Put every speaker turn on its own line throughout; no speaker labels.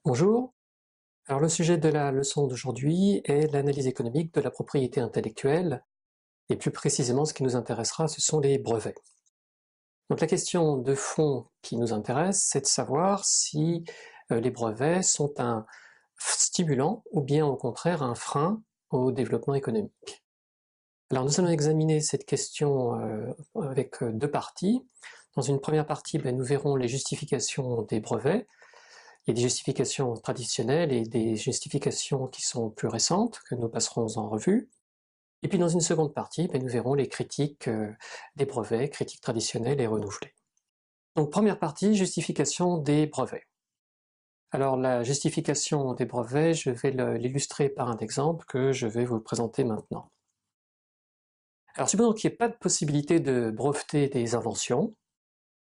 Bonjour, alors le sujet de la leçon d'aujourd'hui est l'analyse économique de la propriété intellectuelle, et plus précisément ce qui nous intéressera ce sont les brevets. Donc la question de fond qui nous intéresse, c'est de savoir si les brevets sont un stimulant ou bien au contraire un frein au développement économique. Alors nous allons examiner cette question avec deux parties. Dans une première partie, nous verrons les justifications des brevets. Il y a des justifications traditionnelles et des justifications qui sont plus récentes, que nous passerons en revue. Et puis dans une seconde partie, nous verrons les critiques des brevets, critiques traditionnelles et renouvelées. Donc première partie, justification des brevets. Alors la justification des brevets, je vais l'illustrer par un exemple que je vais vous présenter maintenant. Alors supposons qu'il n'y ait pas de possibilité de breveter des inventions,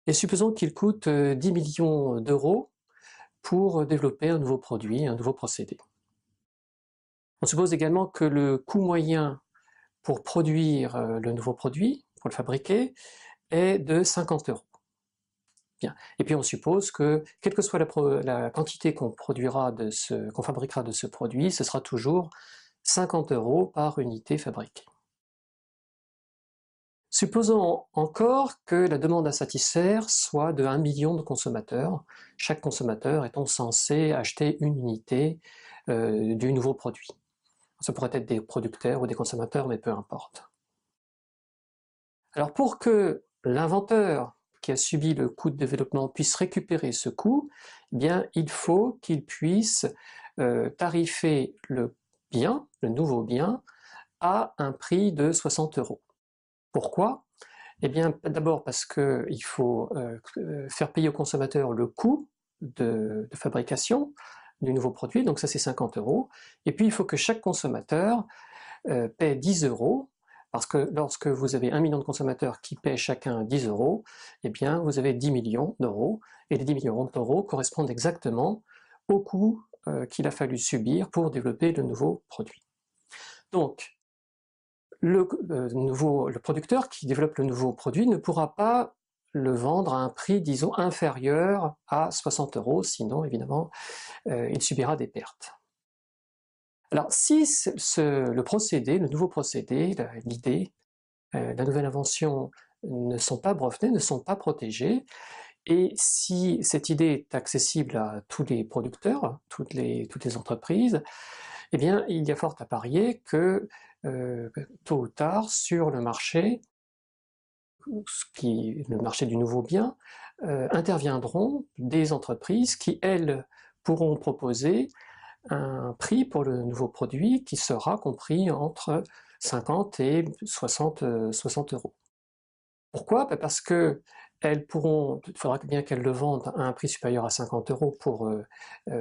et supposons qu'il coûte 10 millions d'euros pour développer un nouveau produit, un nouveau procédé. On suppose également que le coût moyen pour produire le nouveau produit, pour le fabriquer, est de 50 euros. Bien. Et puis on suppose que, quelle que soit la quantité qu'on fabriquera de ce produit, ce sera toujours 50 euros par unité fabriquée. Supposons encore que la demande à satisfaire soit de 1 million de consommateurs, chaque consommateur étant censé acheter une unité du nouveau produit. Ça pourrait être des producteurs ou des consommateurs, mais peu importe. Alors pour que l'inventeur qui a subi le coût de développement puisse récupérer ce coût, eh bien il faut qu'il puisse tarifer le bien, le nouveau bien, à un prix de 60 euros. Pourquoi? Eh bien d'abord parce qu'il faut faire payer au consommateur le coût de fabrication du nouveau produit, donc ça c'est 50 euros, et puis il faut que chaque consommateur paie 10 euros, parce que lorsque vous avez 1 million de consommateurs qui paient chacun 10 euros, eh bien vous avez 10 millions d'euros, et les 10 millions d'euros correspondent exactement au coût qu'il a fallu subir pour développer le nouveau produit. Donc, le producteur qui développe le nouveau produit ne pourra pas le vendre à un prix, disons, inférieur à 60 euros, sinon, évidemment, il subira des pertes. Alors, si le procédé, le nouveau procédé, l'idée, la nouvelle invention ne sont pas brevetées, ne sont pas protégées, et si cette idée est accessible à tous les producteurs, toutes les entreprises, eh bien il y a fort à parier que tôt ou tard sur le marché, le marché du nouveau bien, interviendront des entreprises qui, elles, pourront proposer un prix pour le nouveau produit qui sera compris entre 50 et 60 euros. Pourquoi? Parce que elles pourront, il faudra bien qu'elles le vendent à un prix supérieur à 50 euros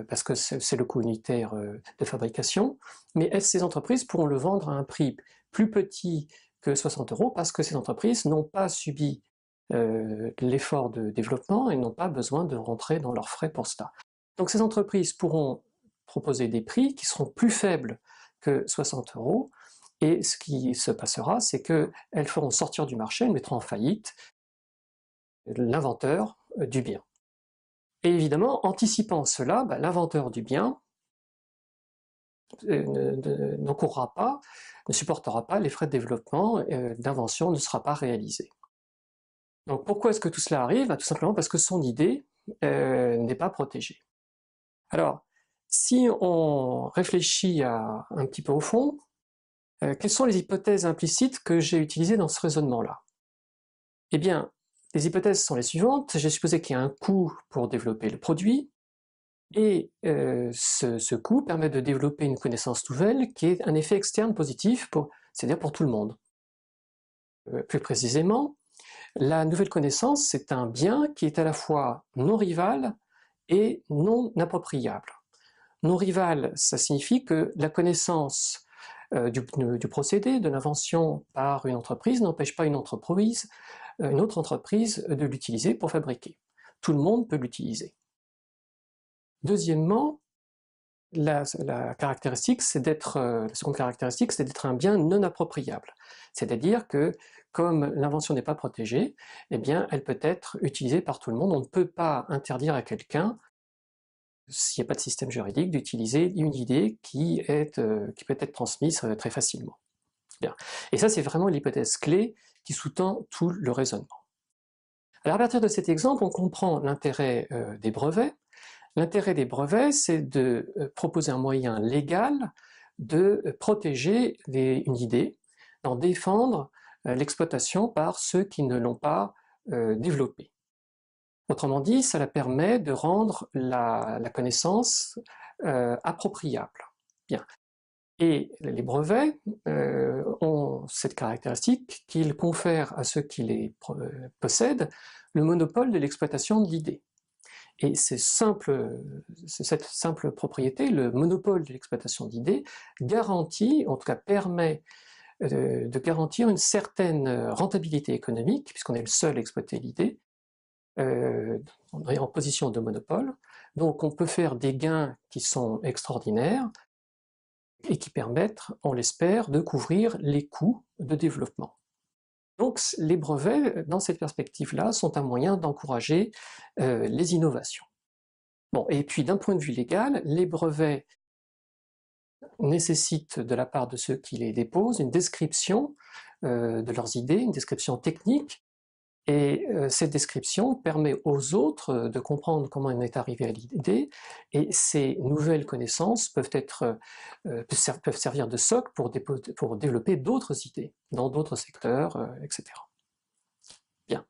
parce que c'est le coût unitaire de fabrication, mais ces entreprises pourront le vendre à un prix plus petit que 60 euros parce que ces entreprises n'ont pas subi l'effort de développement et n'ont pas besoin de rentrer dans leurs frais pour cela. Donc ces entreprises pourront proposer des prix qui seront plus faibles que 60 euros, et ce qui se passera, c'est qu'elles feront sortir du marché, elles mettront en faillite l'inventeur du bien. Et évidemment, anticipant cela, l'inventeur du bien n'encourra pas, ne supportera pas les frais de développement, l'invention ne sera pas réalisée. Donc pourquoi est-ce que tout cela arrive? Tout simplement parce que son idée n'est pas protégée. Alors, si on réfléchit un petit peu au fond, quelles sont les hypothèses implicites que j'ai utilisées dans ce raisonnement-là? Eh bien, les hypothèses sont les suivantes. J'ai supposé qu'il y a un coût pour développer le produit, et ce coût permet de développer une connaissance nouvelle qui est un effet externe positif, c'est-à-dire pour tout le monde. Plus précisément, la nouvelle connaissance, c'est un bien qui est à la fois non rival et non appropriable. Non rival, ça signifie que la connaissance du procédé, de l'invention par une entreprise n'empêche pas une autre entreprise de l'utiliser pour fabriquer. Tout le monde peut l'utiliser. Deuxièmement, la seconde caractéristique, c'est d'être un bien non appropriable. C'est-à-dire que, comme l'invention n'est pas protégée, eh bien, elle peut être utilisée par tout le monde. On ne peut pas interdire à quelqu'un s'il n'y a pas de système juridique, d'utiliser une idée qui peut être transmise très facilement. Bien. Et ça, c'est vraiment l'hypothèse clé qui sous-tend tout le raisonnement. Alors à partir de cet exemple, on comprend l'intérêt des brevets. L'intérêt des brevets, c'est de proposer un moyen légal de protéger une idée, d'en défendre l'exploitation par ceux qui ne l'ont pas développée. Autrement dit, cela permet de rendre la connaissance appropriable. Bien. Et les brevets ont cette caractéristique qu'ils confèrent à ceux qui les possèdent le monopole de l'exploitation de l'idée. Et cette simple propriété, le monopole de l'exploitation d'idées, garantit, en tout cas permet de garantir une certaine rentabilité économique, puisqu'on est le seul à exploiter l'idée, on est en position de monopole, donc on peut faire des gains qui sont extraordinaires et qui permettent, on l'espère, de couvrir les coûts de développement. Donc les brevets, dans cette perspective-là, sont un moyen d'encourager les innovations. Bon, et puis d'un point de vue légal, les brevets nécessitent de la part de ceux qui les déposent une description de leurs idées, une description technique, et cette description permet aux autres de comprendre comment on est arrivé à l'idée, et ces nouvelles connaissances peuvent servir de socle pour développer d'autres idées dans d'autres secteurs, etc. Bien.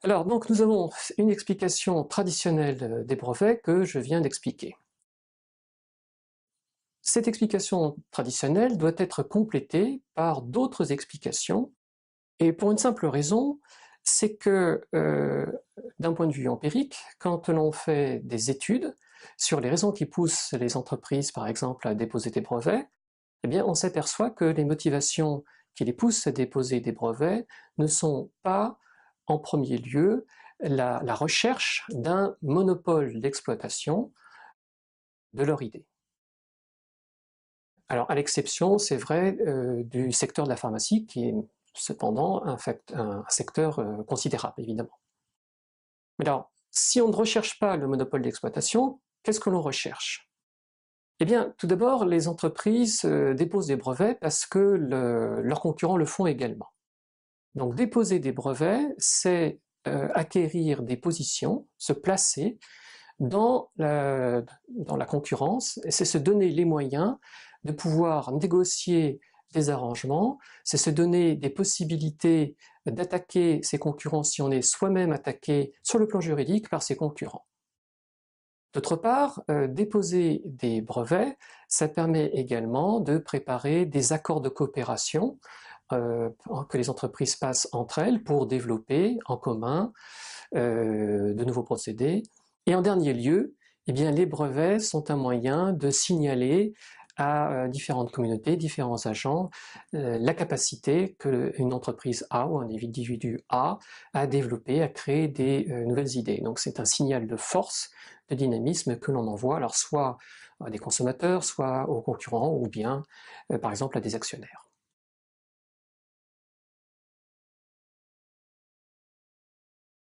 Alors donc nous avons une explication traditionnelle des brevets que je viens d'expliquer. Cette explication traditionnelle doit être complétée par d'autres explications, et pour une simple raison, c'est que d'un point de vue empirique, quand l'on fait des études sur les raisons qui poussent les entreprises, par exemple, à déposer des brevets, eh bien on s'aperçoit que les motivations qui les poussent à déposer des brevets ne sont pas, en premier lieu, la recherche d'un monopole d'exploitation de leur idée. Alors à l'exception, c'est vrai, du secteur de la pharmacie qui est cependant un secteur considérable, évidemment. Mais alors, si on ne recherche pas le monopole d'exploitation, qu'est-ce que l'on recherche? Eh bien, tout d'abord, les entreprises déposent des brevets parce que leurs concurrents le font également. Donc déposer des brevets, c'est acquérir des positions, se placer dans la concurrence, et c'est se donner les moyens de pouvoir négocier des arrangements, c'est se donner des possibilités d'attaquer ses concurrents si on est soi-même attaqué sur le plan juridique par ses concurrents. D'autre part, déposer des brevets, ça permet également de préparer des accords de coopération que les entreprises passent entre elles pour développer en commun de nouveaux procédés. Et en dernier lieu, eh bien, les brevets sont un moyen de signaler à différentes communautés, différents agents, la capacité qu'une entreprise a ou un individu a à développer, à créer des nouvelles idées. Donc c'est un signal de force, de dynamisme que l'on envoie, alors soit à des consommateurs, soit aux concurrents, ou bien par exemple à des actionnaires.